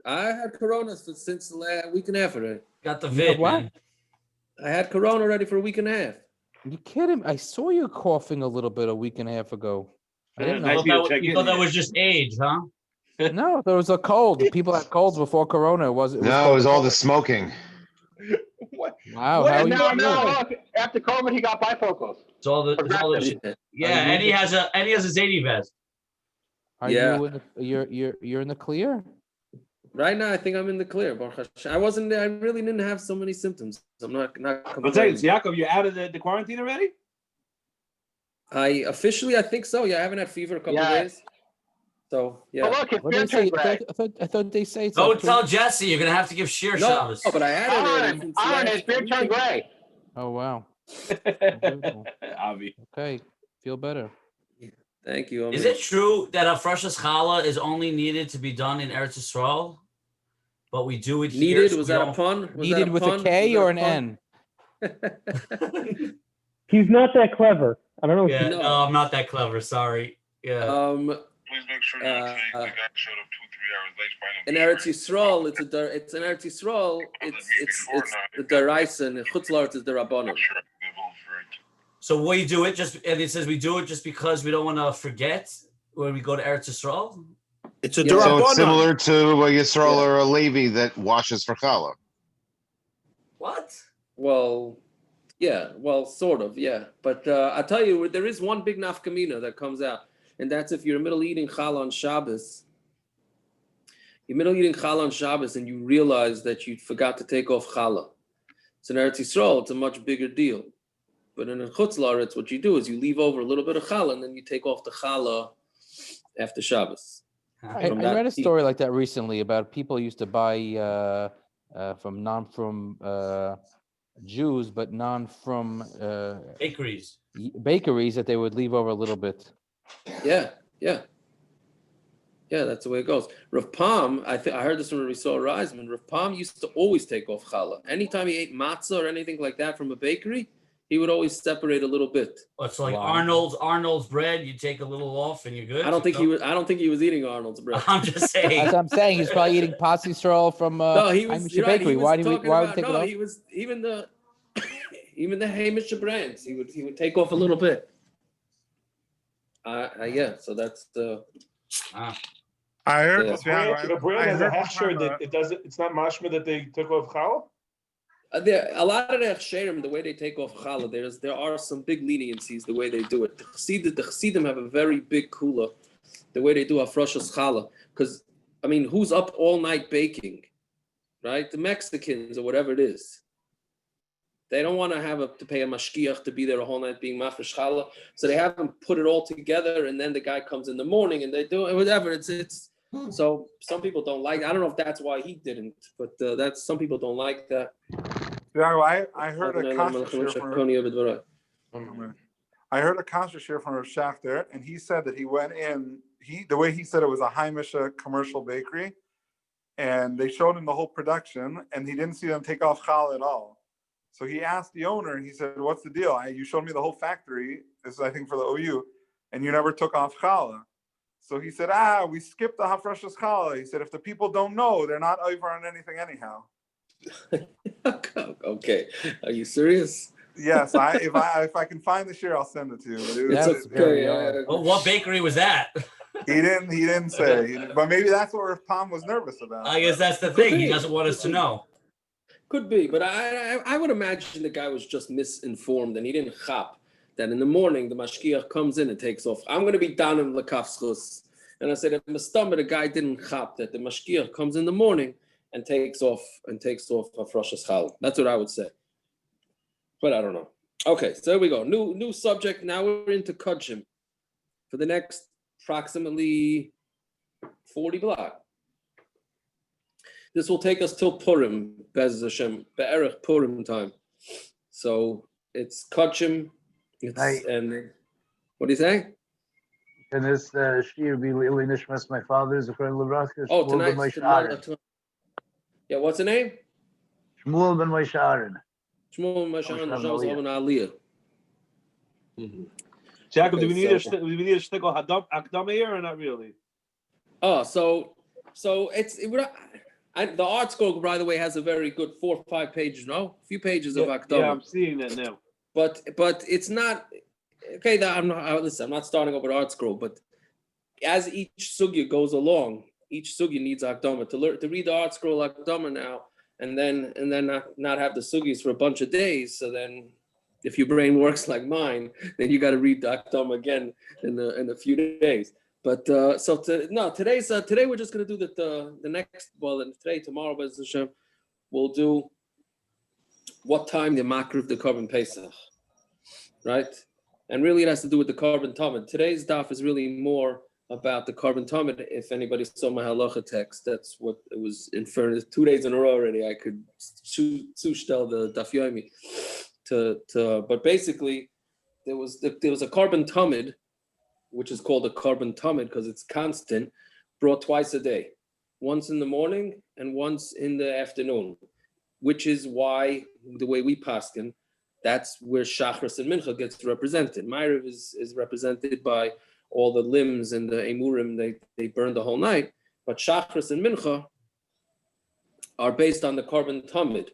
I had corona since the last week and a half already. Got the vid, man. I had corona already for a week and a half. You kidding? I saw you coughing a little bit a week and a half ago. I didn't know. You thought that was just age, huh? No, there was a cold. People had colds before corona. It was all the smoking. What? Wow. What How is are you now, doing? look, after COVID, he got bifocals. It's all the shit. Yeah, and he has a Zadie vest. Are you in the, you're in the clear? Right now, I think I'm in the clear. I really didn't have so many symptoms. I'm not But say, Yaakov, you out of the quarantine already? I think so. Yeah, I haven't had fever a couple of days. So yeah. But look, What did they say? I thought they say it's Don't tell Jesse. You're gonna have to give Shir Shabbos. No, but I had it. Aaron, his beard turned gray. Oh wow. Avi. Okay, feel better. Thank you. Is it true that a Freshas Challah is only needed to be done in Eretz Yisrael, but we do it here? Needed? Was that a pun? Needed with a K or an N? He's not that clever. I don't know. Yeah, no, I'm not that clever. Sorry. Yeah. Please make sure you're okay. The guy showed up 2-3 hours late. In Eretz Yisrael, it's in Eretz Yisrael. It's the deraisa, and Chutz La'aretz is the rabbanon. So we do it and it says we do it just because we don't want to forget when we go to Eretz Yisrael. It's a so it's similar to a Yisrael or a Levi that washes for challah. What? Well, yeah. Well, sort of, yeah. But I'll tell you, there is one big nafkamina that comes out, and that's if you're middle eating challah on Shabbos. You're middle eating challah on Shabbos, and you realize that you forgot to take off challah. So in Eretz Yisrael, it's a much bigger deal. But in Chutz La'aretz, what you do is you leave over a little bit of challah, and then you take off the challah after Shabbos. I read a story like that recently about people used to buy from Jews, but non-from bakeries that they would leave over a little bit. Yeah, that's the way it goes. Rav Pam, I heard this from Rav Yisrael Reisman. Rav Pam used to always take off challah. Anytime he ate matzah or anything like that from a bakery, he would always separate a little bit. Oh, it's like Arnold's bread. You take a little off and you're good. I don't think he was eating Arnold's bread. I'm just saying. As I'm saying, he's probably eating Patsy Stroll from no, he was bakery. Why would he take it off? He was even the Hamish brands. He would take off a little bit. Yeah. So that's the. I heard the brand has a hechsher that it doesn't. It's not mashma that they took off challah. A lot of the hechsherim, the way they take off challah, there are some big leniencies the way they do it. The chassidim have a very big kula, the way they do afroshas challah. Because I mean, who's up all night baking, right? The Mexicans or whatever it is. They don't want to pay a mashkiach to be there a whole night being mafresh challah, so they have them put it all together, and then the guy comes in the morning and they do it, whatever. It's so some people don't like. I don't know if that's why he didn't, but that's some people don't like that. Yeah, I heard a kasha share from I heard a kasha share from Rav Schachter, and he said that he went in. The way he said it was a Haimisha commercial bakery, and they showed him the whole production, and he didn't see them take off challah at all. So he asked the owner, he said, "What's the deal? You showed me the whole factory. This is, I think, for the OU, and you never took off challah." So he said, we skipped the hafreshas challah. He said, if the people don't know, they're not over on anything anyhow. Okay, are you serious? Yes, if I can find the share, I'll send it to you. Well, what bakery was that? He didn't say, but maybe that's what Rav Pam was nervous about. I guess that's the thing. He doesn't want us to know. Could be, but I would imagine the guy was just misinformed and he didn't chap that in the morning the mashkiach comes in and takes off. I'm going to be down in lekafschus, and I said, the guy didn't chap that the mashkiach comes in the morning and takes off hafrashas chal. That's what I would say, but I don't know. Okay, so there we go. New subject. Now we're into kodshim for the next approximately 40 blocks. This will take us till Purim, Bez Hashem, Be'erech Purim time. So it's kodshim. And what do you say? And this shir be Lili Nishmas, my father's according to Lebraska. Oh, tonight. Yeah, what's the name? Shmuel ben Moshe Aaron. Shmuel ben Moshe Aaron, Aliyah. Jacob, do we need a shtickle akdama here or not really? Oh, so The art scroll, by the way, has a very good 4 or 5 pages. No, a few pages of Yeah, Akdama. I'm seeing that now. But it's not okay. I'm not starting over art scroll, but as each sugya goes along, each sugya needs Akdama to read the art scroll Akdama now, and then not have the sugyas for a bunch of days. So then, if your brain works like mine, then you got to read the Akdama again in a few days. But today we're just gonna do the next. Well, tomorrow, Beis Hashem, we'll do what time the makriv the korban pesach, right? And really, it has to do with the korban tamid. Today's daf is really more about the korban tamid. If anybody saw my halacha text, that's what it was inferred. 2 days in a row already, I could tell the Daf Yomi but basically, there was a korban tamid, which is called a korban tamid because it's constant, brought twice a day, once in the morning and once in the afternoon, which is why the way we paskin, that's where Shachris and Mincha gets represented. Ma'ariv is represented by all the limbs and the emurim, they burn the whole night, but Shachris and Mincha are based on the korban tamid,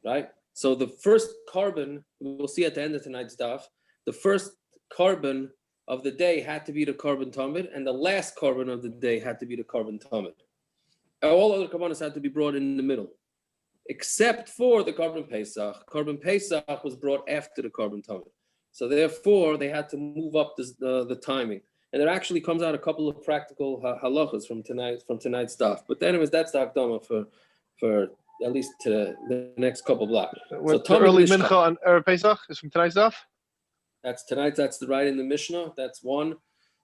right? So the first korban, we'll see at the end of tonight's daf, the first korban of the day had to be the korban tamid, and the last korban of the day had to be the korban tamid. All other korbanos had to be brought in the middle, except for the korban pesach. Korban pesach was brought after the korban tamid, so therefore they had to move up the timing. And there actually comes out a couple of practical halachas from tonight's daf. But anyways, that's the akdama for at least to the next couple blocks. So the early mincha on Erev Pesach is from tonight's daf? That's tonight. That's the right in the Mishnah. That's one.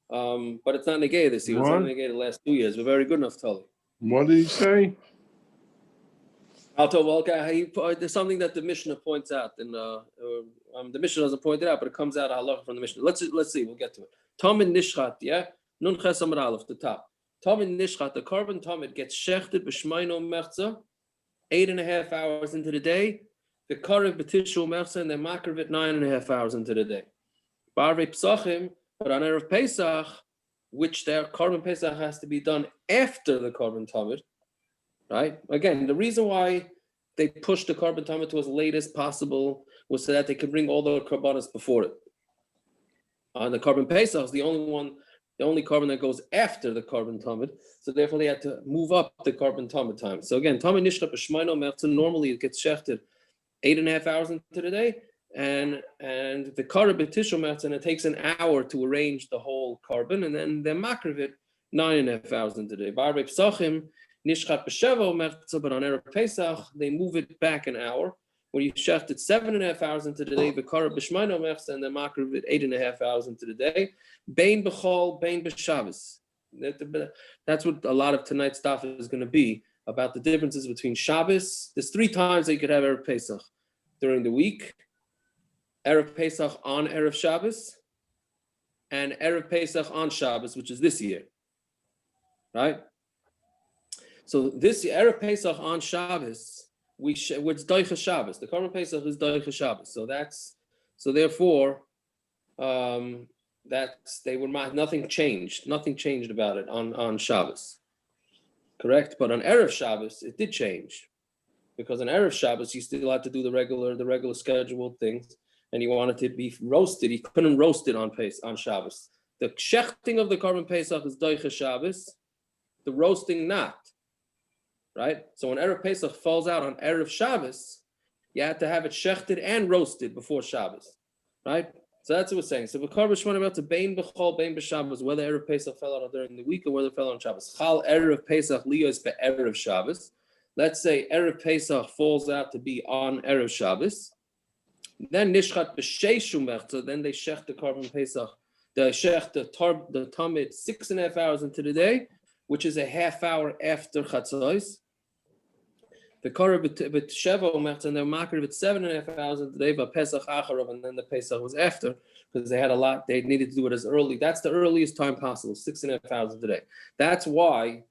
But it's not negated this year. It's not negated the last 2 years. We're very good enough, Tully. What did he say? I'll tell you, okay, there's something that the Mishnah points out, and the Mishnah doesn't point it out, but it comes out halacha from the Mishnah. Let's see. We'll get to it. Tamin nishchat, yeah. Nun ches amar aleph, the top. Tamin nishchat, the korban tamid gets shechted b'shmayno mechza, 8.5 hours into the day. The karev b'tishu mechza, and the makriv it 9.5 hours into the day. Barvei Pesachim, but on Erev Pesach, which their korban pesach has to be done after the korban tamid, right? Again, the reason why they pushed the korban tamid to as late as possible was so that they could bring all the korbanos before it. The korban pesach is the only korban that goes after the korban tamid, so therefore they had to move up the korban tamid time. So again, tamid nishra b'shmayno mertzah, normally it gets shechted 8.5 hours into the day, and the korban b'tishu mertzah, and it takes an hour to arrange the whole korban, and then they makriv it 9.5 hours into the day. Barvei Pesachim nishchat b'sheva mertzah, but on Erev Pesach they move it back an hour. When you shecht it 7.5 hours into the day, the korban b'shmayno mertzah, and the makriv it 8.5 hours into the day. Bein b'chol, bein b'shabbos. That's what a lot of tonight's stuff is going to be about, the differences between Shabbos. There's 3 times that you could have Erev Pesach during the week. Erev Pesach on Erev Shabbos, and Erev Pesach on Shabbos, which is this year, right? So this year, Erev Pesach on Shabbos, it's Doicha Shabbos. The korban Pesach is Doicha Shabbos. So therefore, nothing changed about it on Shabbos, correct? But on Erev Shabbos, it did change, because on Erev Shabbos you still had to do the regular scheduled things, and you wanted to be roasted. You couldn't roast it on Shabbos. The shechting of the korban Pesach is Doicha Shabbos, the roasting not, right? So when Erev Pesach falls out on Erev Shabbos, you had to have it shechted and roasted before Shabbos, right? So that's what we're saying. So the korban shmona about to bein b'chol, bein b'Shabbos, whether Erev Pesach fell out during the week or whether it fell on Shabbos. Chal Erev Pesach liyos be'erev Shabbos. Let's say Erev Pesach falls out to be on Erev Shabbos. Then nishchat b'sheishu mertzah. Then they shech the korban Pesach. They shech the tamid 6.5 hours into the day, which is a half hour after chatzos. The korban b'sheva mertzah, and they're makriv at 7.5 hours into the day, but Pesach acharov, and then the Pesach was after, because they had a lot. They needed to do it as early. That's the earliest time possible, 6.5 hours of the day. That's why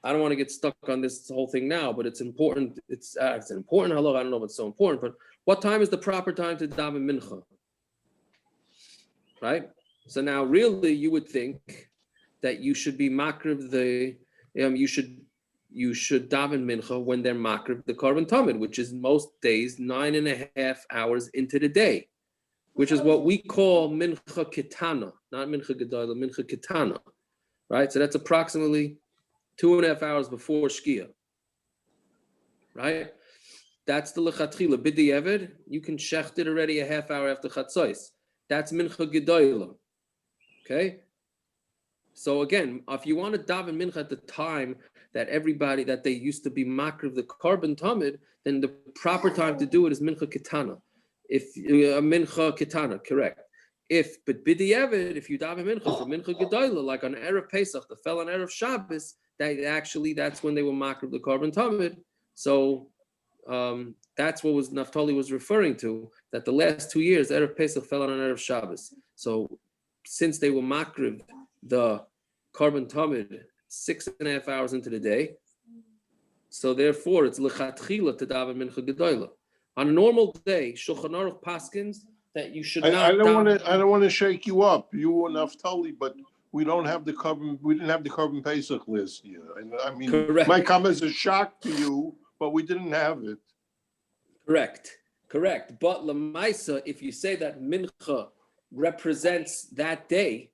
I don't want to get stuck on this whole thing now, but it's important. It's an important halach. I don't know if it's so important, but what time is the proper time to daven mincha? Right? So now, really, you would think that you should be makriv you should you should daven mincha when they're makriv the korban tamid, which is most days 9.5 hours into the day, which is what we call mincha kitana, not mincha gedola, mincha kitana, right? So that's approximately 2.5 hours before shkia, right? That's the lechatchila. B'di'evid, you can shecht it already a half hour after chatzos. That's mincha gedola, okay? So again, if you want to daven mincha at the time that they used to be makriv the korban tamid, then the proper time to do it is mincha kitana. If mincha kitana, correct. But b'di'evid, if you daven mincha for mincha gedola, like on erev Pesach, that fell on erev Shabbos, that's when they were makriv the korban tamid. So that's what Naftali was referring to. That the last 2 years, erev Pesach fell on erev Shabbos. So since they were makriv the korban tamid 6.5 hours into the day, so therefore it's lechatchila to daven mincha gedola. On a normal day, Shulchan Aruch paskins that you should not. I don't want to shake you up, you and Naftali, but we don't have the korban. We didn't have the korban Pesach list yet. I mean, Correct. might come as a shock to you, but we didn't have it. Correct. But lemaisa, if you say that mincha represents that day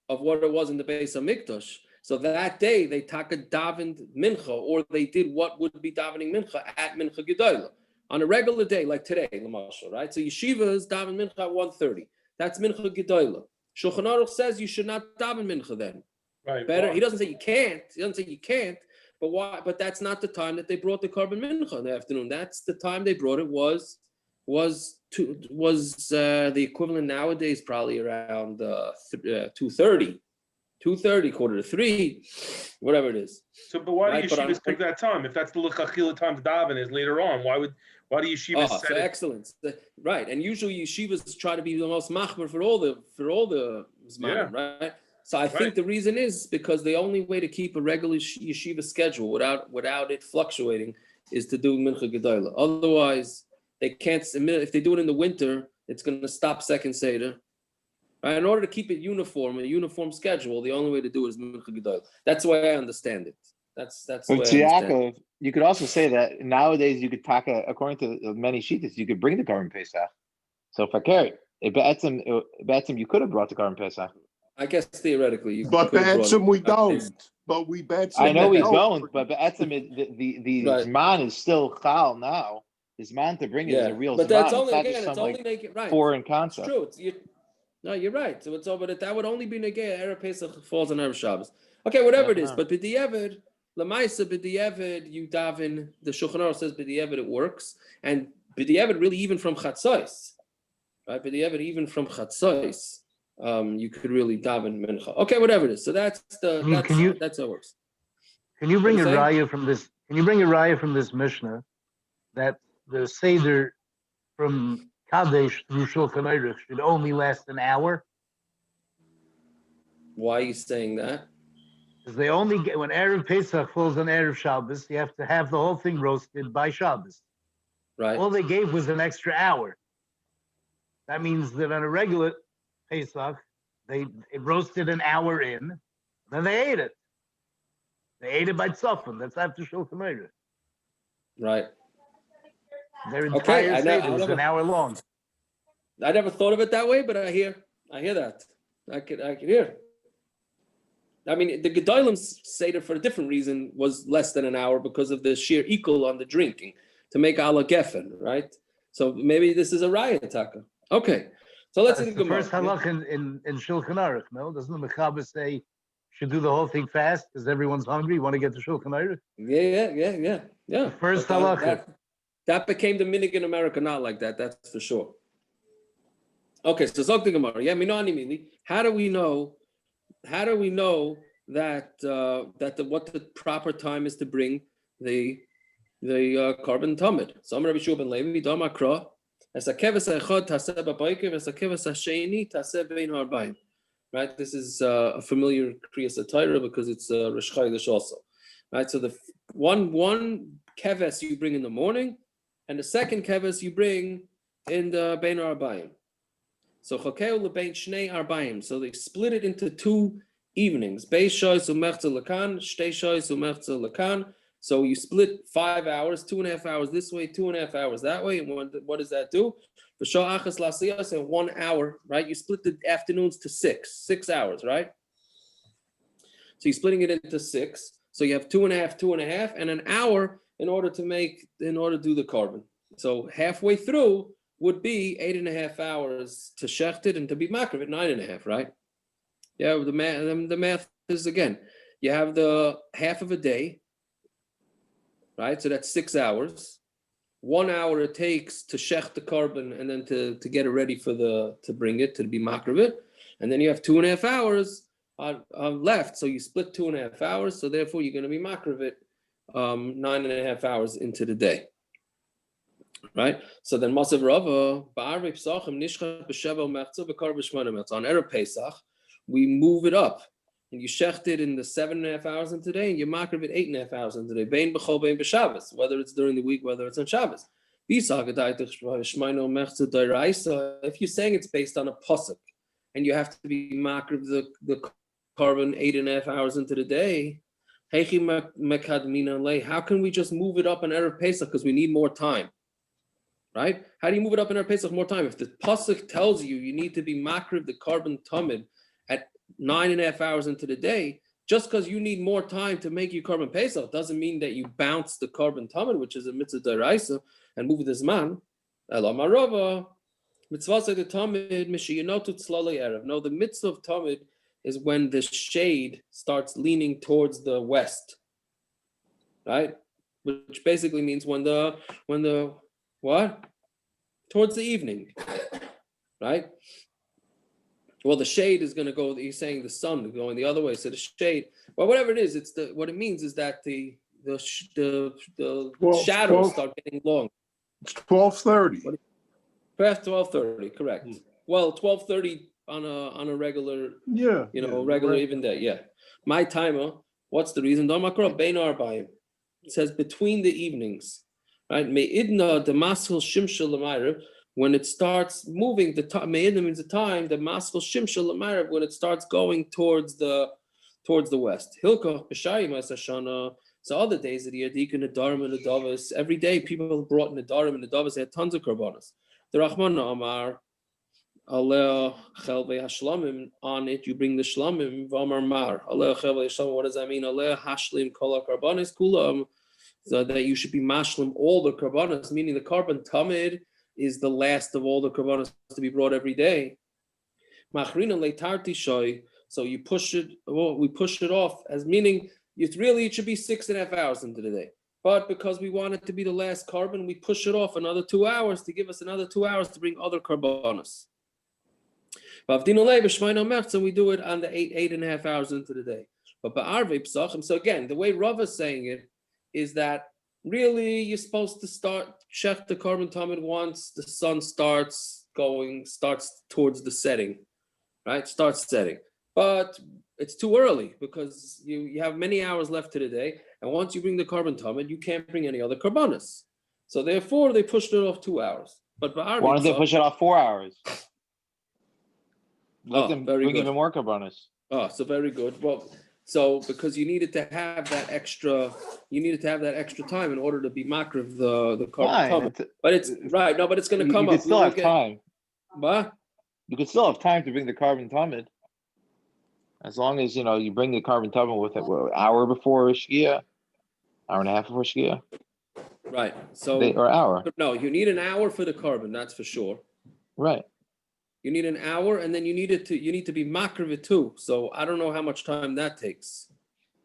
of what it was in the Beis Hamikdash, so that day they taka davened mincha, or they did what would be davening mincha at mincha gedola. On a regular day, like today, l'mashal, right? So yeshivas daven mincha at 1:30. That's mincha gedola. Shulchan Aruch says you should not daven mincha then. Right. Better. Why? He doesn't say you can't. But why? But that's not the time that they brought the korban mincha in the afternoon. That's the time they brought it was the equivalent nowadays, probably around 2:30, 2:45, whatever it is. So, but why Right, do but yeshivas pick that time? If that's the l'chachila time to daven is later on, why do yeshivas set so it? excellence, right? And usually yeshivas try to be the most machmer for all the zmanim, right? So I think the reason is because the only way to keep a regular yeshiva schedule without it fluctuating is to do mincha gedola. Otherwise, they can't. If they do it in the winter, it's going to stop second seder. Right? In order to keep it uniform, a uniform schedule, the only way to do it is mincha gedola. That's the way I understand it. That's the way I understand it. You could also say that nowadays you could taka, according to many shittas, you could bring the korban Pesach. So if I carry be'etzim, you could have brought the korban Pesach. I guess theoretically you But could have be'etzim we brought it. don't. But we be'etzim. I know we don't. don't, but be'etzim the Right. zman is still chal now. The zman to bring it is a real but zman. that's only it's not again. just It's some only naked, right? foreign It's concept. true. You're right. So it's over. That would only be negay. Erev Pesach falls on Erev Shabbos. Okay, whatever it is. But b'di'evid, lemaisa b'di'evid, you daven. The Shulchan Aruch says b'di'evid it works, and b'di'evid really even from chatzos, right? B'di'evid even from chatzos, you could really daven mincha. Okay, whatever it is. So that's how it works. Can you bring a What are you raya from this? Can you bring a raya from this Mishnah that the seder from Kadesh through Shulchan Aruch should only last an hour? Why are you saying that? Because they only get, when Erev Pesach falls on Erev Shabbos, you have to have the whole thing roasted by Shabbos. Right. All they gave was an extra hour. That means that on a regular Pesach, it roasted an hour in, then they ate it. They ate it by tzofim. That's after Shulchan Aruch. Right. Their entire I seder was an hour long. I never thought of it that way, but I hear that. I could hear. I mean, the Gedolim's seder for a different reason was less than an hour because of the sheer equal on the drinking to make ala geffen, right? So maybe this is a raya taka. Okay, so let's That's the first halach in Shulchan Aruch. No, doesn't the Mechaber say should do the whole thing fast because everyone's hungry? You want to get to Shulchan Aruch? Yeah. The first halach. That became the minig in America, not like that. That's for sure. Okay, so Zog the Gemara. Yeah, how do we know that what the proper time is to bring the korban tamid? So I'm Rabbi Shua ben Levi, Dama Kra, as a keves echad taseh b'boker, as a keves hasheni taseh bein harbayim. Right, this is a familiar kriyas atayra because it's Rosh Chodesh also. Right, so the one keves you bring in the morning, and the second keves you bring in the bein harbayim. So chokeu lebein shnei arbayim. So they split it into 2 evenings. Beis shoyz u'mechza lakan, shtei shoyz u'mechza lakan, So you split 5 hours, 2.5 hours this way, 2.5 hours that way. And what does that do? For Shah Achas Lasiyas in 1 hour, right? You split the afternoons to 6 hours, right? So you're splitting it into 6. So you have 2.5, 2.5, and an hour in order to do the carbon. So halfway through would be 8.5 hours to shecht it and to be makriv at 9.5, right? Yeah, the math is again, you have the half of a day, right? So that's 6 hours. 1 hour it takes to shecht the carbon and then to get it ready to bring it, to be makriv it. And then you have 2.5 hours left. So you split 2.5 hours. So therefore you're going to be makriv it 9.5 hours into the day. Right? So then Masav Rava, Ba'arvei Pesachim, Nishcha B'Sheva U'Mechza B'Kar B'Shmona U'Mechza. On Erev Pesach, we move it up. And you shecht it in the 7.5 hours in today, and you makriv it 8.5 hours in today. Bein B'chol, Bein B'Shabbos, whether it's during the week, whether it's on Shabbos. If you're saying it's based on a pasuk, and you have to be makriv the carbon 8.5 hours into the day, how can we just move it up on Erev Pesach because we need more time? Right? How do you move it up in our Pesach more time? If the pasuk tells you need to be makriv the carbon tamid at 9.5 hours into the day, just because you need more time to make your carbon Pesach doesn't mean that you bounce the carbon tamid, which is a mitzvah deraisa, and move the zman. Elam arava mitzvah the tamid mishiyanotu tzlalei erev. No, the mitzvah of tamid is when the shade starts leaning towards the west, right? Which basically means when the what? Towards the evening, right? Well, the shade is going to go. He's saying the sun going the other way. So the shade, well, whatever it is, what it means is that the shadows start getting long. It's 12:30. Perhaps 12:30, correct. Well, 12:30 on a regular, regular even day. Yeah. My timer. What's the reason? It says between the evenings. Right, me'idna the maskil shimshel l'mayrev, when it starts moving, the time me'idna means the time, the maskil shimshel l'mayrev, when it starts going towards the west. Hilka b'shayim asashana. So other days of the year, deacon nedarim and nedavos, every day people brought nedarim and nedavos. They had tons of karbanos. The Rachmana Amar aleh chelvei hashlamim, on it you bring the shlamim v'amar mar aleh chelvei hashlamim. What does that mean? Aleh hashlim kol karbanos kulam. So that you should be mashlim all the karbanos, meaning the carbon tamid is the last of all the karbanos to be brought every day. Machrina leitarti shoy. So you push it. Well, we push it off as meaning it should be 6.5 hours into the day. But because we want it to be the last carbon, we push it off another 2 hours to give us another 2 hours to bring other karbanos. So we do it on the 8.5 hours into the day. But Ba'arvei Pesachim. So again, the way Rav is saying it is that really you're supposed to check the carbon tamid once the sun starts towards the setting, right? Starts setting. But it's too early because you have many hours left to the day, and once you bring the carbon tamid, you can't bring any other karbanos. So therefore they pushed it off 2 hours. But why don't they push it off 4 hours? Let them bring good. even more karbanos. Oh, so very good. Well, so because you needed to have that extra time in order to be makriv the carbon tamid. But it's right. No, but it's going to come up. You could still have time. What? You could still have time to bring the carbon tamid, as long as you bring the carbon tamid with it. An hour before Shkia, hour and a half before Shkia. Right. So or hour. No, you need an hour for the carbon. That's for sure. Right. You need an hour, and then you need to be makriv it too. So I don't know how much time that takes.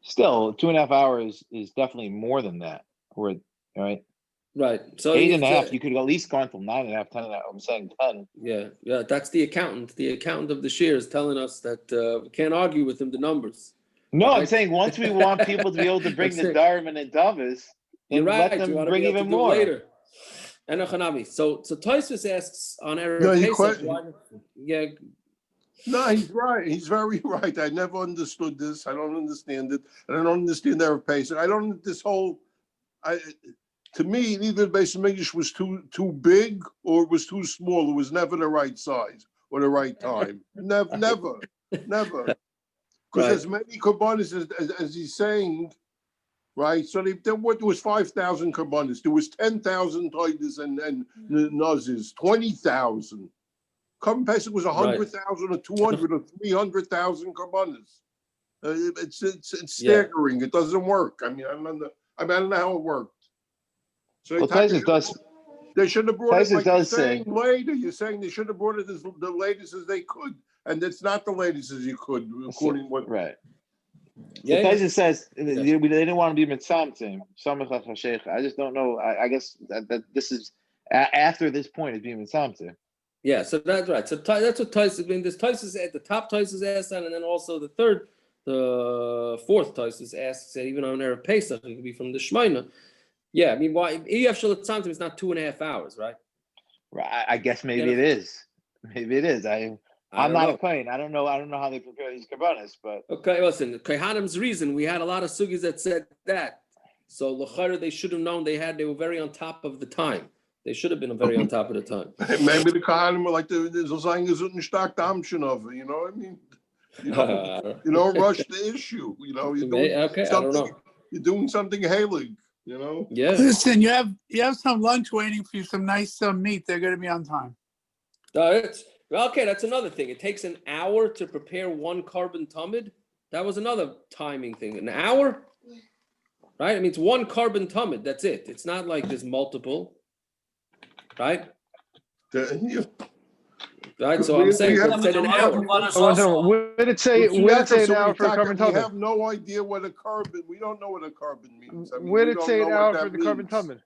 Still, 2.5 hours is definitely more than that. Right. Right. So 8.5, you could at least go until 9.5, 10.5. I'm saying 10. Yeah. That's the accountant. The accountant of the shear is telling us that we can't argue with him the numbers. No, right? I'm saying once we want people to be able to bring the Dharm and the Davis, then let them bring even more later. And so Tosfos asks on Erev Pesach. No, he's right. He's very right. I never understood this. I don't understand it. I don't understand Erev Pesach. I don't this whole. To me, either the Beis Hamikdash was too big or it was too small. It was never the right size or the right time. Never. Because as many korbanos as he's saying, right? So there was 5,000 karbanis. There was 10,000 toidas and nuzes, 20,000. Korban Pesach was 100,000 or 200 or 300,000 karbanis. It's staggering. It doesn't work. I mean, I don't know how it worked. So they should have brought it like you're saying later. You're saying they should have brought it as the latest as they could, and it's not the latest as you could, according to what. Right. Yeah. So Taisa says they didn't want to be mitzamtim. I just don't know. I guess that this is after this point is being mitzamtim. Yeah, so that's right. So that's what Taisa. I mean, this Taisa at the top. Taisa's asked that, and then also the fourth Taisa's asked that even on Erev Pesach it could be from the Shemaina. Yeah, I mean, why Erev Shalatzantim is not 2.5 hours, right? Right. I guess maybe it is. Maybe it is. I'm not a kohen. I don't know how they prepare these karbanis, but okay. Listen, Kohanim's reason we had a lot of sugis that said that. So l'chara they should have known they were very on top of the time. They should have been very on top of the time. Maybe the Kohanim were like so saying is it stark damtion of it. You know what I mean? You don't rush the issue. You know, you're doing something. You're doing something halig. You know. Yeah. Listen, you have some lunch waiting for you, some nice meat. They're going to be on time. Okay, that's another thing. It takes an hour to prepare one carbon tamid. That was another timing thing. An hour, right? I mean, it's one carbon tamid. That's it. It's not like there's multiple, right? Right. So I'm saying it said an hour. Where did it say an hour for a carbon tamid? We have no idea what a carbon. We don't know what a carbon means. I mean, where did it say an hour for the carbon tamid?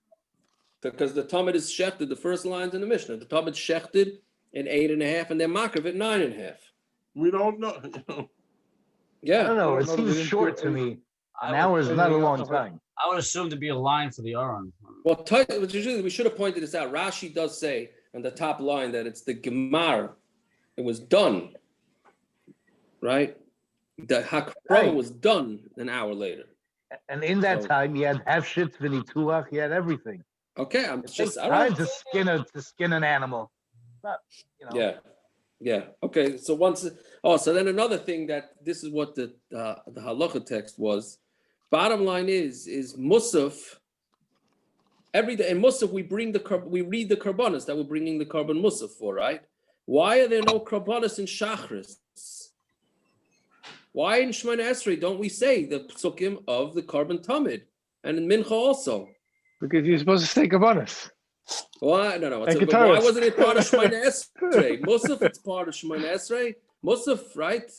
Because the tamid is shechted. The first line's in the Mishnah. The tamid shechted in 8.5, and then makriv at 9.5. We don't know. Yeah. I don't know. It seems short to me. An hour is not a long time. I would assume to be a line for the Aron. Well, we should have pointed this out. Rashi does say on the top line that it's the gemar. It was done, right? The hakrava was done an hour later. And in that time, you had hafshit, v'nituach, you had everything. Okay, I'm just time to skin an animal. But, Yeah. Okay. So so then another thing that this is what the halacha text was. Bottom line is musaf. Every day in musaf we read the karbanos that we're bringing the carbon musaf for, right? Why are there no karbanos in shachris? Why in Shemona Esrei don't we say the psukim of the carbon tamid and in mincha also? Because you're supposed to say karbanos. Why? No. Why wasn't it part of Shemona Esrei? Musaf, it's part of Shemona Esrei. Musaf, right?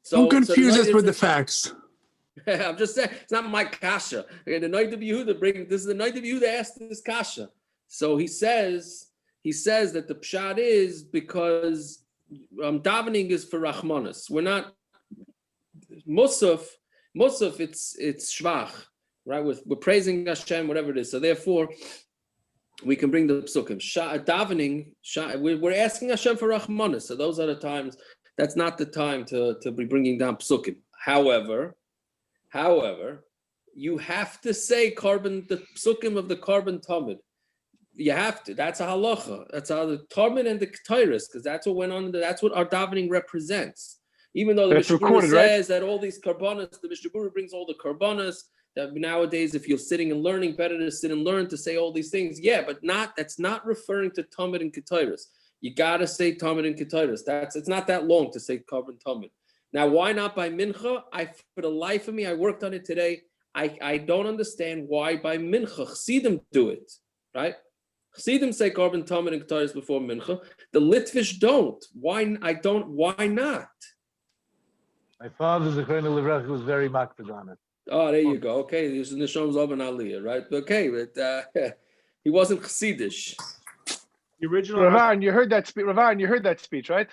So, don't confuse us with the facts. I'm just saying, it's not my kasha. Okay, the night of Yehuda this is the night of Yehuda asked this kasha. So he says that the pshat is because davening is for rachmanis. We're not musaf. It's shvach, right? We're praising Hashem, whatever it is. So therefore, we can bring the psukim. Davening, we're asking Hashem for rachmanis. So those are the times. That's not the time to be bringing down psukim. However, you have to say the psukim of the carbon tamid. You have to. That's a halacha. That's how the tamid and the ketairis, because that's what went on. That's what our davening represents. Even though the Mishnah says that all these karbanos, the Mishnah brings all the karbanos. That nowadays, if you're sitting and learning, better to sit and learn to say all these things. Yeah, but that's not referring to tamid and ketairis. You gotta say tamid and ketairis. It's not that long to say carbon tamid. Now, why not by mincha? For the life of me, I worked on it today. I don't understand why by mincha chassidim do it, right? Chassidim say carbon tamid and ketairis before mincha. The Litvish don't. Why not? My father, the Kohen Levrach, was very makpid on it. Oh, there you go. Okay, this is Nishom's Oben Aliyah, right? Okay, but he wasn't chassidish. The original. Ravan, you heard that speech, right?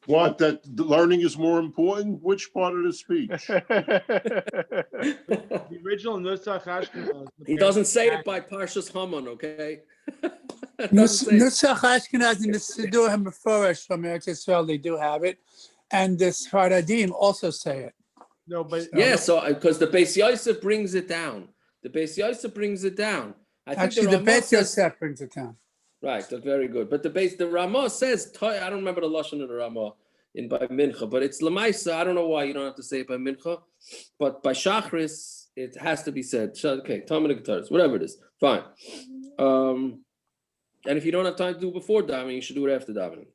What, that the learning is more important? Which part of the speech? The original Nusach Ashkenaz. He doesn't say it by Parshas Haman, okay? Nusach Ashkenaz and the Siddur HaMeforesh from Eretz Yisrael, they do have it. And the Sfaradim also say it. No, but so because the Beis Yosef brings it down. I Actually, the Beis Yosef brings it down. Right, that's very good. But the Ramah says, I don't remember the lashon of the Ramah. in by mincha, but it's lamaisa. I don't know why you don't have to say it by mincha, but by shachris it has to be said. Okay, Talmud Guitars, whatever it is, fine. And if you don't have time to do it before davening, you should do it after davening.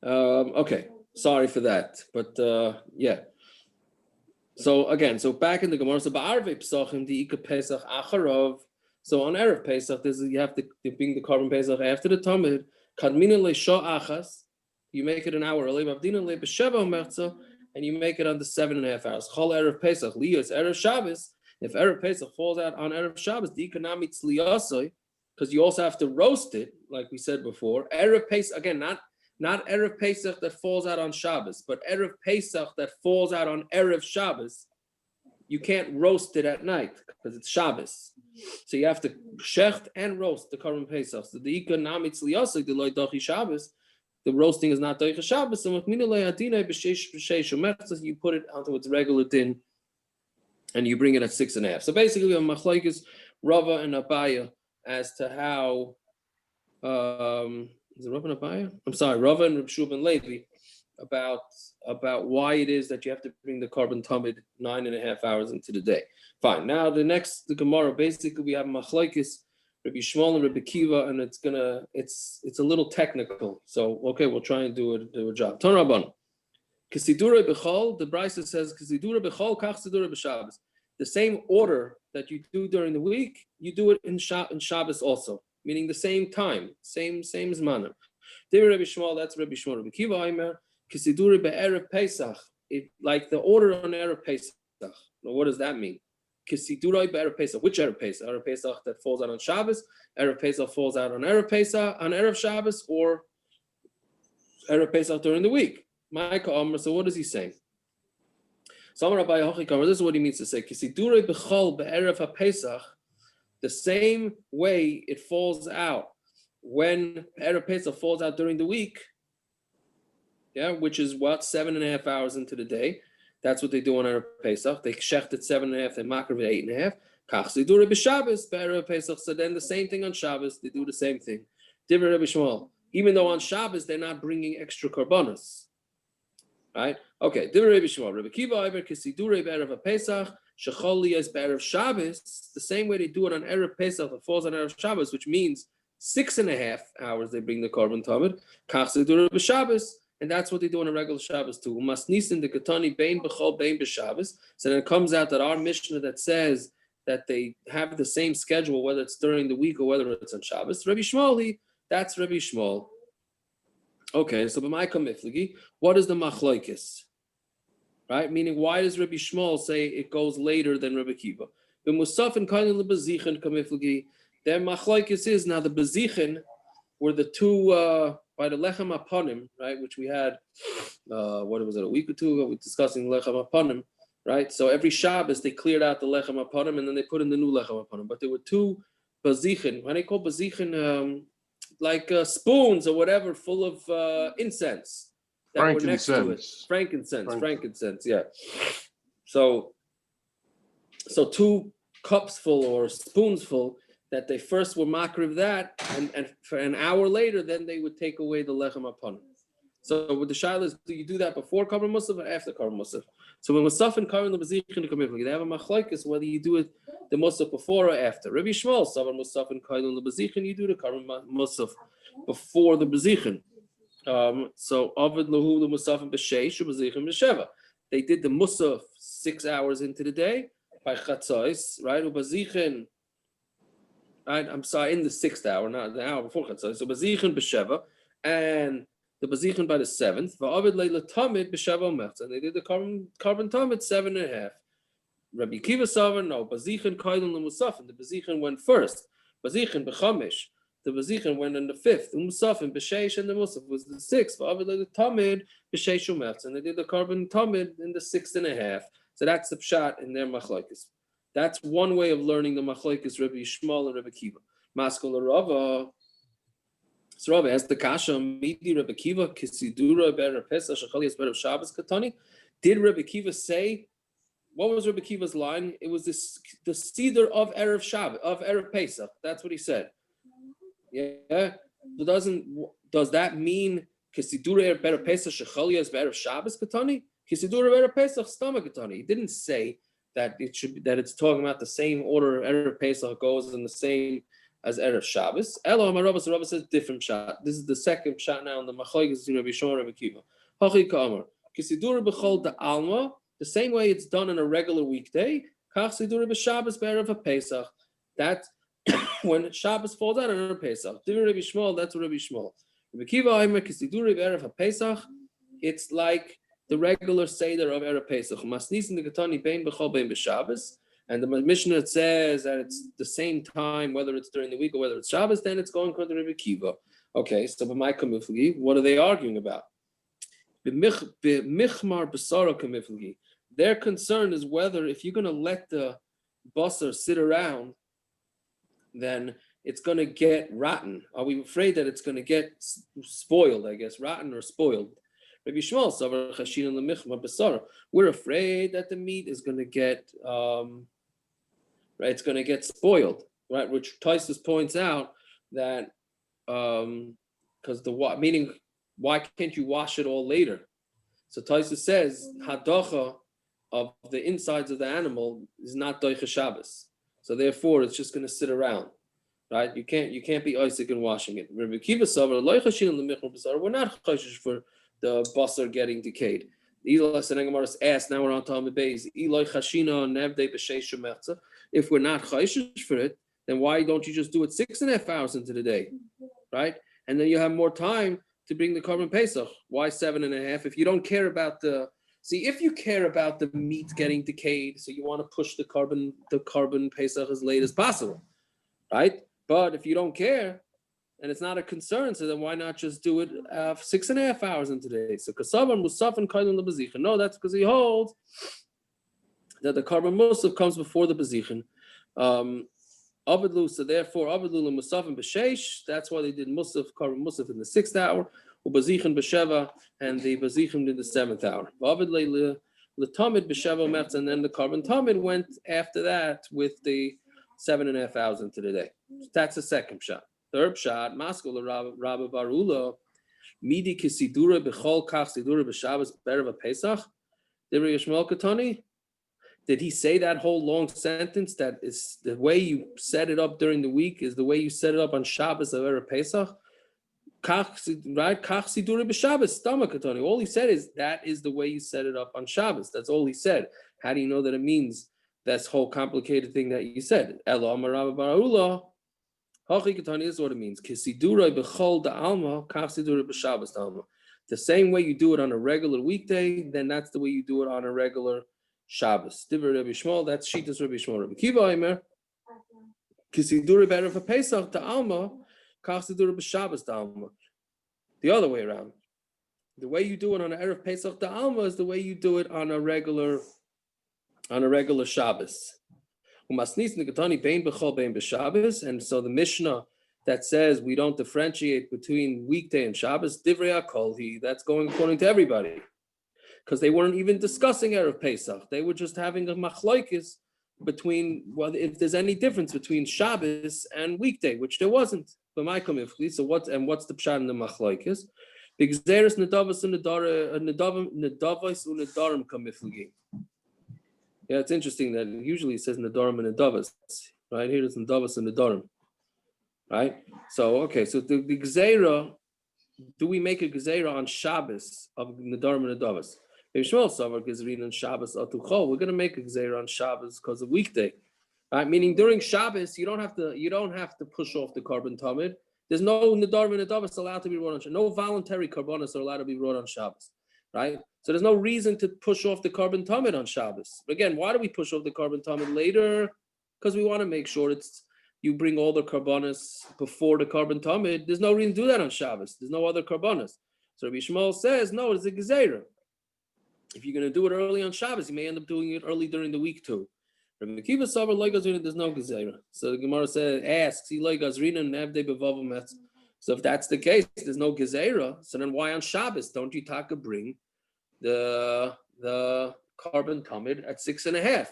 Okay, sorry for that, but yeah. So again, so back in the Gemara, so ba'arvei Pesachim di'ika Pesach acharov. So on Erev Pesach, you have to bring the carbon Pesach after the Tamid. Kadmina le'sha achas. You make it an hour early. Mavdina le'b'sheva umerza, and you make it under 7.5 hours. Chol Erev Pesach liyos Erev Shabbos. If Erev Pesach falls out on Erev Shabbos, di'ika namitz liyasoi, because you also have to roast it, like we said before. Erev Pesach again, not Erev Pesach that falls out on Shabbos, but Erev Pesach that falls out on Erev Shabbos. You can't roast it at night because it's Shabbos. So you have to shecht and roast the Karban Pesach. So the Ika Namitz Liyasik, the Loi Dochi Shabbos, the roasting is not Dochi Shabbos. And with Minalei Adinai B'Sheish Umertzah, you put it onto its regular din and you bring it at 6.5. So basically, on Machlokes Rava and Abaya as to how, is it Rava and Abaya? I'm sorry, Rava and Reb Shub and Levi about why it is that you have to bring the carbon tamid 9.5 hours into the day. Fine. Now the Gemara, basically we have Machlokes, Rabbi Shmuel and Rabbi Kiva, and it's a little technical. So okay, we'll try and do a job. Ton Rabban. Kisidura b'chol, the Brisa says Kisidura b'chol kach sidura b'Shabbos. The same order that you do during the week, you do it in Shabbos also, meaning the same time, same as manner. There Rabbi Shmuel, that's Rabbi Shmuel. Rabbi Kiva Aimer, Kisiduri be'erev Pesach, like the order on Erev Pesach. Now, what does that mean? Kisiduri be'erev Pesach. Which Erev Pesach? Erev Pesach that falls out on Shabbos, Erev Pesach falls out on Erev Pesach, on Erev Shabbos, or Erev Pesach during the week. Ma'ika Amr, so what is he saying? So Amar Abaye Hochi Kamar, this is what he means to say. Kisiduri b'chol be'erev HaPesach, the same way it falls out when Erev Pesach falls out during the week, yeah, which is what, 7.5 hours into the day. That's what they do on Erev Pesach. They shecht at 7.5, they makar at 8.5. Kach sidura b'Shabbos be'erev Pesach. So then the same thing on Shabbos, they do the same thing. Divrei Rabbi Shmuel. Even though on Shabbos they're not bringing extra korbanos, right? Okay. Divrei Rabbi Shmuel. Rabbi Kiva Iber kisidura be'erev Pesach shechol liyos be'erev Shabbos. The same way they do it on Erev Pesach that falls on Erev Shabbos, which means 6.5 hours they bring the carbon tamid. Kach sidura b'Shabbos. And that's what they do on a regular Shabbos too. Masnisin the Katani Bain B'chol Bain B'Shabbos. So then it comes out that our Mishnah that says that they have the same schedule, whether it's during the week or whether it's on Shabbos. Rabbi Shmuel, that's Rabbi Shmuel. Okay, so b'may kamifligi, what is the machlokes? Right? Meaning, why does Rabbi Shmuel say it goes later than Rabbi Kiva? B'musaf and kain lebezichen kamifligi. Their machlokes is now the bezichen were the two. By the lechem aponim, right, which we had, what was it, a week or two ago, we were discussing lechem aponim, right? So every Shabbos they cleared out the lechem aponim and then they put in the new lechem aponim. But there were two bazichin, what do they call bazichin? Like spoons or whatever, full of incense that were next to it. Frankincense, yeah. So two cups full or spoons full, that they first were makriv that, and for an hour later, then they would take away the lechem upon it. So with the shaila is, do you do that before Karban Musaf or after Karban Musaf? So when Musaf and Karban Lebezichin come in, they have a machlokes whether you do it the Musaf before or after. Rabbi Shmuel, Savar Musaf and Karban Lebezichin, you do the Karban Musaf before the Bezichin. So Ovid Lahu the Musaf and B'Sheish Bezichin B'Sheva. They did the Musaf 6 hours into the day by Chatzos, right? Ubezichin. Right, I'm sorry, in the 6th hour, not the hour before Chatzos. So Bazichin b'Sheva, and the Bazichin by the 7th. Va'avid leila tamid b'Sheva u'merz, and they did the carbon tamid 7.5. Rabbi Kiva Savar, no, Bazichin kaidon l'musafin. The Bazichin went first. Bazichin b'Chamish. The Bazichin went on the 5th. U'musafin b'Sheish, and the Musaf was the 6th. Va'avid leila tamid b'Sheish u'merz, and they did the carbon tamid in the 6.5. So that's the pshat in their machlokes. That's one way of learning the machlokes Rabbi Shmuel and Rabbi Kiva. Maskol Rava. So Rava asked the kasha, Midi Rabbi Kiva, Kisidura be'erev Pesach, Shechalias be'erev Shabbos Katani. Did Rabbi Kiva say, what was Rabbi Kiva's line? It was the Seder of Erev Shabbos, of Erev Pesach. That's what he said. Yeah. Does that mean Kisidura better Pesach shechalia is better Shabbos katani. Kisidura better Pesach stama katani. He didn't say that it should be, that it's talking about the same order. Erev Pesach goes in the same as Erev Shabbos. Elo Rabba says different shot. This is the second shot now in the Machlokes between Rabbi Shimon and Rabbi Kiva. Hachi Kamar Kisidura b'chol the Alma. The same way it's done on a regular weekday. Kach Sidura b'Shabbos be'erev Pesach. That's when Shabbos falls out on Erev Pesach. Divin Rabbi Shmuel. That's Rabbi Shmuel. Rabbi Kiva Aimer Kisidura b'erev Pesach. It's like the regular Seder of Erev Pesach. Masnisin the Katani bein b'chol bein b'Shabbos. And the Mishnah says that it's the same time, whether it's during the week or whether it's Shabbos, then it's going to Rabbi Kiva. Okay, so what are they arguing about? Their concern is whether if you're going to let the basar sit around, then it's going to get rotten. Are we afraid that it's going to get spoiled, I guess, rotten or spoiled? Rabbi Shmuel, we're afraid that the meat is going to get, it's going to get spoiled, right? Which Taisus points out that, because meaning, why can't you wash it all later? So Taisus says, hadocha of the insides of the animal is not doicha Shabbos. So therefore, it's just going to sit around, right? You can't be Isaac in washing it. Rabbi Kiva Savar, we're not chayshish for the basar getting decayed. Asked, now we're on Talmud Beis. If we're not chayshish for it, then why don't you just do it 6.5 hours into the day, right? And then you have more time to bring the carbon Pesach. Why 7.5? If you don't care about if you care about the meat getting decayed, so you want to push the carbon Pesach as late as possible, right? But if you don't care, and it's not a concern, so then why not just do it 6.5 hours into the day? So kasavan musaf and kailin lebazichin. No, that's because he holds that the carbon musaf comes before the bazichin. Avidlu, so therefore avidlu musaf and b'sheish. That's why they did carbon musaf in the 6th hour, ubazichin b'sheva, and the bazichin in the 7th hour. Avidle l'tamid b'sheva mefz, and then the carbon tamid went after that with the 7.5 hours into the day. That's the second shot. Third shot, Maskul Rabba Barula, Midi Kisidura Bechol Kach Sidura B'Shabbos Berev Pesach. Did he say that whole long sentence that is the way you set it up during the week is the way you set it up on Shabbos of Erev Pesach? Right? Kach Sidura B'Shabbos Stamakatani. All he said is that is the way you set it up on Shabbos. That's all he said. How do you know that it means this whole complicated thing that you said? Elo Amar Rabba Barula. This is what it means. The same way you do it on a regular weekday, then that's the way you do it on a regular Shabbos. That's Shitas Rabbi Shmuel. Rabbi Kiva Aimer, Kisidura better for Pesach to Alma, Kachsidura b'Shabbos to Alma. The other way around. The way you do it on an Erev Pesach to Alma is the way you do it on a regular Shabbos. And so the Mishnah that says we don't differentiate between weekday and Shabbos, Divrei HaKol, that's going according to everybody. Because they weren't even discussing Erev Pesach. They were just having a machlokes between if there's any difference between Shabbos and weekday, which there wasn't. So what's the pshat in the machlokes? B'gzeres nedavos unedarim kamiflagi. Yeah, it's interesting that usually it says Nadarim and Nadavas. Right here it's Nadavas and Nadarim. Right? So so the Gzeira, do we make a Gzeira on Shabbos of Nadarim and Nadavas? We're going to make a Gzeira on Shabbos because of weekday. Right? Meaning during Shabbos, you don't have to push off the carbon tamid. There's no Nadarim and Nadavas allowed to be brought on Shabbos. No voluntary carbonas are allowed to be brought on Shabbos. Right? So there's no reason to push off the carbon tamid on Shabbos. But again, why do we push off the carbon tamid later? Because we want to make sure you bring all the carbonas before the carbon tamid. There's no reason to do that on Shabbos. There's no other carbonas. So Rabbi Shmuel says, no, it's a gezeira. If you're going to do it early on Shabbos, you may end up doing it early during the week too. Rabbi Kiva Savar loigazrina, there's no gezeira. So the Gemara asks, so if that's the case, there's no gezeira. So then why on Shabbos don't you taka bring the carbon tamid at 6.5,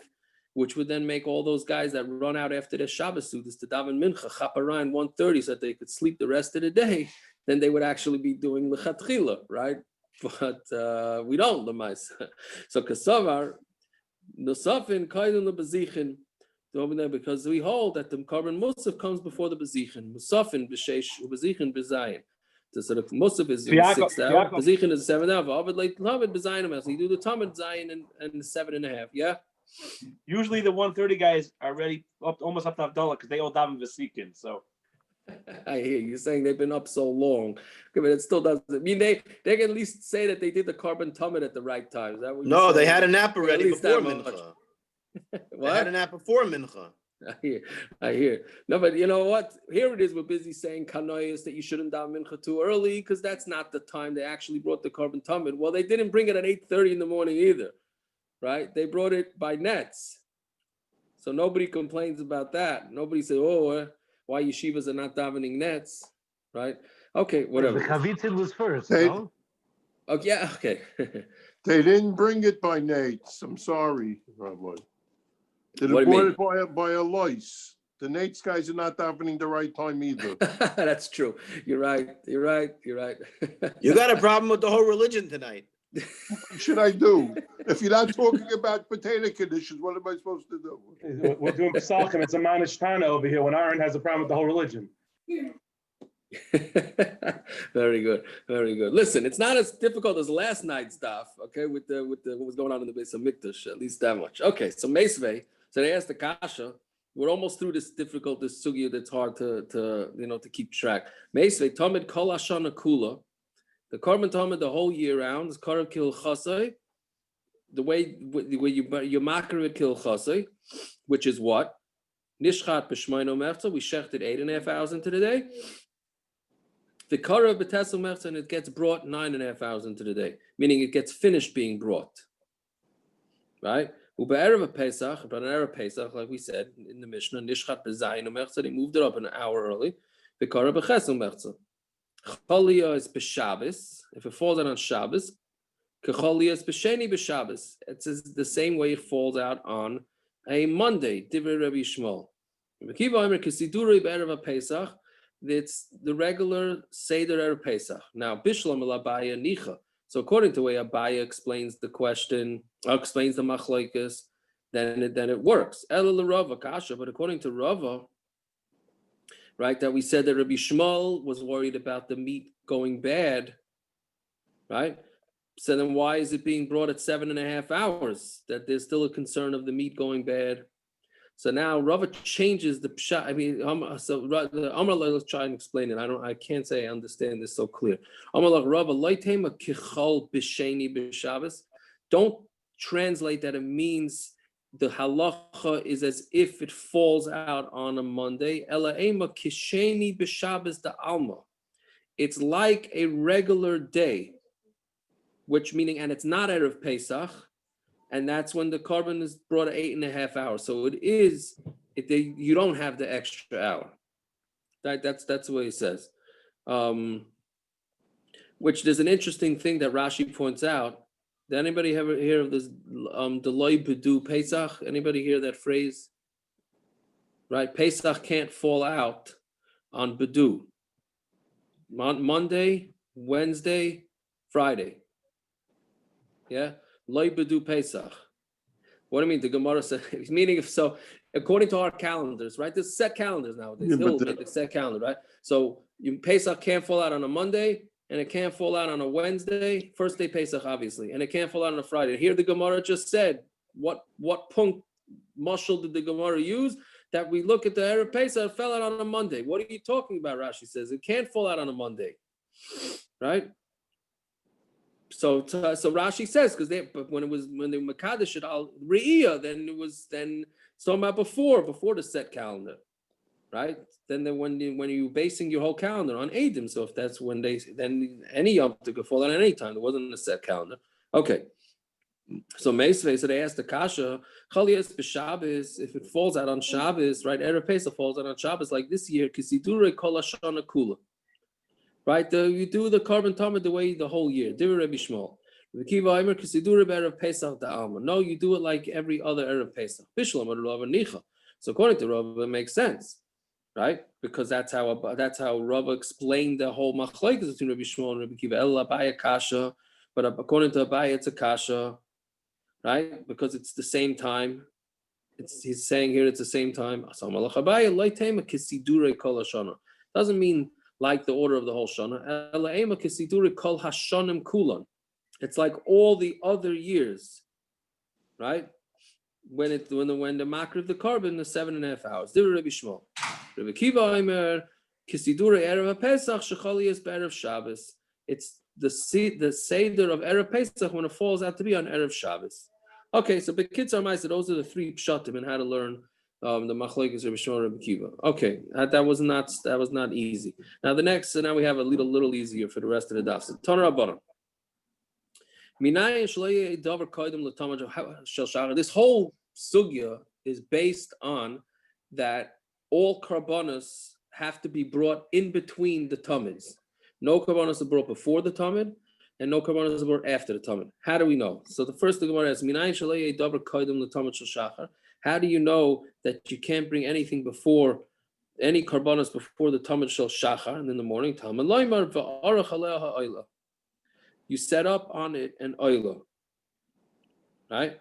which would then make all those guys that run out after their Shabbos sudas to daven mincha chaparayim 1:30 so that they could sleep the rest of the day. then they would actually be doing lechatchila, right? But we don't, l'maisa. So kasavar nosafin kaidun lebezichin, because we hold that the carbon musaf comes before the bezichin. Musafin b'sheish ubezichin b'zayin. So the musaf is in 6 hours. Bezichin is 7 hours. But like tamid b'zayin, so you do the tamid zayin and 7.5. Yeah. Usually the 1:30 guys are ready almost up to Havdalah because they all daven v'sikin. So I hear you saying they've been up so long. Okay, but it still doesn't mean they can at least say that they did the carbon tamid at the right time. Is that what No, you're they saying? had a nap already before mincha. What? They had a nap before mincha. I hear. No, but you know what? Here it is. We're busy saying kanois that you shouldn't daven mincha too early because that's not the time they actually brought the carbon tamid. Well, they didn't bring it at 8:30 in the morning either, right? They brought it by nets, so nobody complains about that. Nobody says, "Oh, why yeshivas are not davening nets," right? Okay, whatever. The chavitzin was first, They- no? Oh yeah, okay. They didn't bring it by Nate's. I'm sorry, Rabbi. They What do you brought it by a lice. The Nate's guys are not davening the right time either. That's true. You're right. You're right. You're right. You got a problem with the whole religion tonight. What should I do? If you're not talking about potato conditions, what am I supposed to do? We're doing Pesachim. It's a manishtana over here when Aaron has a problem with the whole religion. Very good. Very good. Listen, it's not as difficult as last night's stuff, okay, with the what was going on in the Beis Hamikdash, at least that much. Okay, so Meisvei, so they asked the Kasha. We're almost through this sugya that's hard to keep track. Meisvei, Tamid Kol Hashana Kula. The Korban Tamid the whole year round is Karav Kil Chasai. The way you makar Kil Chasai, which is what? Nishchat B'Shmayno Mechza, we shechted 8.5 hours into the day. The Karav B'Tesel Mechza, and it gets brought 9.5 hours into the day, meaning it gets finished being brought. Right? Ube'erev Pesach, but an Erev Pesach, like we said in the Mishnah, Nishchat B'Zayino Mechza, they moved it up an hour early. The Karav B'Chesel Mechza. Cholia is b'Shabbos. If it falls out on Shabbos, Kecholia is b'Sheni b'Shabbos. It's the same way it falls out on a Monday. Divrei Rabbi Shmuel. Mekiva Omer Kesidurei b'Erev Pesach. It's the regular Seder Erev Pesach. Now Bishlam Abaya Nicha. So according to the way Abaya explains the question, explains the machlokes, then it works. Ela l'Rava Kasha, but according to Rava, right, that we said that Rabbi Shmuel was worried about the meat going bad, right? So then why is it being brought at 7.5 hours? That there's still a concern of the meat going bad. So now Rava changes the pshat. I mean, so Amar, let's try and explain it. I can't say I understand this so clear. Amar Rava loitema kichol b'sheni b'Shabbos. Don't translate that it means the halacha is as if it falls out on a Monday. Ela ema kisheni b'Shabbos da alma. It's like a regular day, which meaning, and it's not Erev Pesach, and that's when the carbon is brought at 8.5 hours. So it is, you don't have the extra hour. That's the way it says. Which there's an interesting thing that Rashi points out. Did anybody ever hear of this Deloi Bedu Pesach? Anybody hear that phrase? Right, Pesach can't fall out on Bedu. Monday, Wednesday, Friday. Yeah, Loi Bedu Pesach. What do you mean? The Gemara says, meaning if so, according to our calendars, right? There's set calendars nowadays. Yeah, Still make the set calendar, right? So Pesach can't fall out on a Monday, and it can't fall out on a Wednesday, first day Pesach, obviously, and it can't fall out on a Friday. Here the Gemara just said, what punkt mashal did the Gemara use? That we look at the Erev Pesach, it fell out on a Monday. What are you talking about, Rashi says? It can't fall out on a Monday, right? So Rashi says, because when they were Makadosh at al Re'iyah, then it's talking about before the set calendar, right? Then when you're basing your whole calendar on Eidim, so if that's when then any Yom Tov could fall out at any time. There wasn't a set calendar. Okay. So Meisvei, so they asked the Kasha, Chalias b'Shabbos, if it falls out on Shabbos, right? Erev Pesach falls out on Shabbos, like this year, Kisidure Kol Hashana Kula. Right? You do the carbon tamid the way the whole year. Divrei Rabbi Shmuel. V'kiva Aimer Kisidure b'Erev Pesach da'alma. No, you do it like every other Erev Pesach. Bishlam or Rav Nicha. So according to Rav, it makes sense. right? Because that's how Rava explained the whole machlokes between Rabbi Shmuel and Rabbi Kiva. El Abaya kasha, but according to Abaya, it's a kasha, right? Because it's the same time. He's saying here it's the same time. Doesn't mean like the order of the whole shana. It's like all the other years, right? When the makriv the carbon is 7.5 hours. There Rabbi Shmuel. Rabbi Kiva Omer kisidure erev Pesach shechali be'erev Shabbos. It's the seder of erev Pesach when it falls out to be on erev Shabbos. Okay, so B'kitzar Ma'aser, those are the three pshatim and how to learn the machlokes Rabbi Shmuel and Rabbi Kiva. Okay, that was not easy. Now the next, so now we have a little easier for the rest of the daf. So Tanur Rabbanan. This whole sugya is based on that all karbanos have to be brought in between the tamids. No karbanos are brought before the tamid, and no karbanos are brought after the tamid. How do we know? So the first thing the Gemara asks, how do you know that you can't bring anything before any karbanos before the tamid shel shachar, and in the morning tamid loymar v'arach aleha ha'oila. You set up on it an oila, right?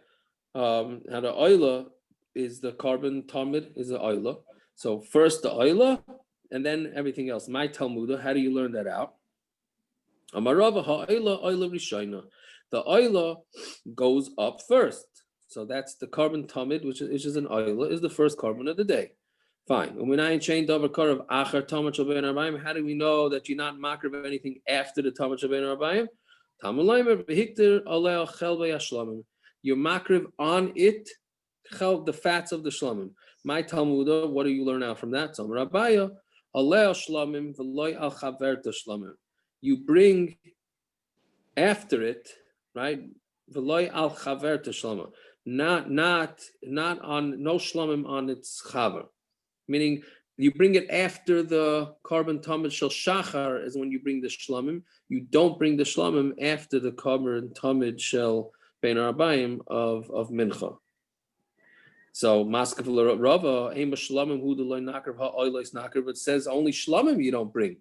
Now the oila is the carbon tamid is the oila. So first the oila, and then everything else. My Talmudah, how do you learn that out? Amarava ha'oila oila rishayna. The oila goes up first. So that's the carbon tamid, which is an oila, is the first carbon of the day. Fine. How do we know that you're not makar of anything after the tamid shabein arbayim? You're makriv on it, the fats of the shlamim. My Talmudah, what do you learn out from that? You bring after it, right? Not on no shlamim on its chaver, meaning you bring it after the carbon tamid shel shachar is when you bring the shlamim. You don't bring the shlamim after the carbon tamid shel bein arbayim of mincha. So maskef Rava ema shlamim hu deloy nakar ha'oilos nakar, but says only shlamim you don't bring.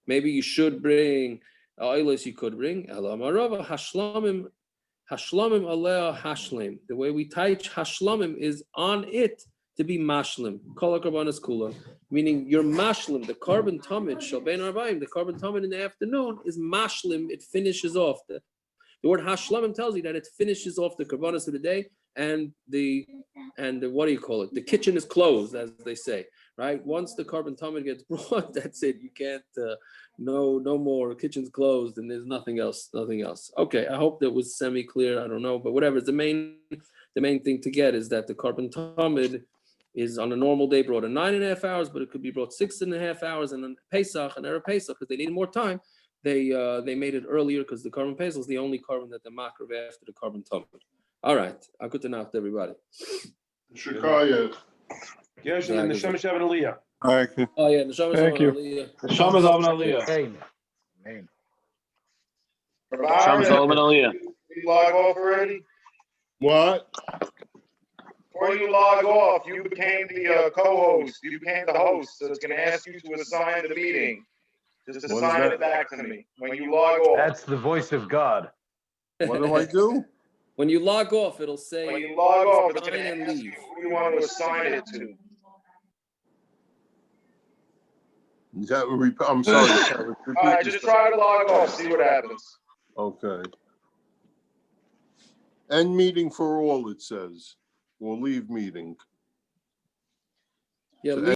Maybe you should bring oilos. You could bring elam Rava hashlamim aleh hashlim. The way we teach hashlamim is on it to be mashlim. Kol karbanos kula, meaning your mashlim, the carbon tamid shel bein arbayim, the carbon tamid in the afternoon is mashlim. It finishes off the word hashlamim tells you that it finishes off the karbanos of the day, and the what do you call it? The kitchen is closed, as they say, right? Once the carbon tamid gets brought, that's it. You can't no more. Kitchen's closed, and there's nothing else. Okay, I hope that was semi-clear. I don't know, but whatever. The main thing to get is that the carbon tamid is on a normal day brought in 9.5 hours, but it could be brought 6.5 hours, and then Pesach and Erev Pesach, because they need more time. They made it earlier because the carbon Pesach is the only carbon that the makriv after the carbon tamid. All right, good to know everybody. Shikaya. Yes, and the Neshama Shabbat Aliyah. Okay. Oh yeah, Neshama Thank you. Aliyah. Neshama Shabbat Aliyah. Amen. You log off already? What? Before you log off, you became the co-host. You became the host. So it's going to ask you to assign the meeting. Just assign it back to me when you log off. That's the voice of God. What do I do? When you log off, it'll say When you log off, it's going sign to and ask leave. you who you want to assign it to. Is that I'm sorry. All right, just try to log off. See what happens. Okay. End meeting for all, it says. We'll leave meeting. Yeah, So